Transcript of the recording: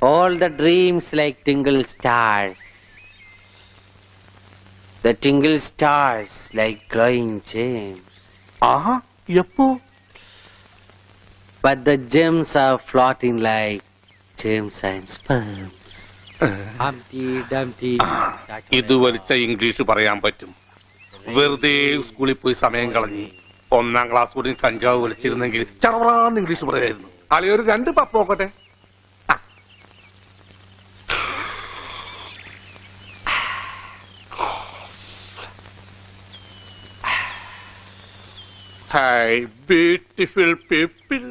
All the dreams like tingle stars. The tingle stars like glowing gems. ആഹാ എപ്പോ? But the gems are floating like gems and sperms. Humpty Dumpty. ഇത് വലിച്ച English പറയാൻ പറ്റും. വെറുതെ സ്കൂളിൽ പോയി സമയം കളഞ്ഞ് 1ാം ക്ലാസ് കൂടി കഞ്ചാവ് വലിച്ചിരുന്നെങ്കിൽ ചറവറാന്ന് ഇംഗ്ലീഷ് പറയായിരുന്നു. അളിയൊരു 2 പപ്പ് നോക്കട്ടെ. Hi, beautiful people.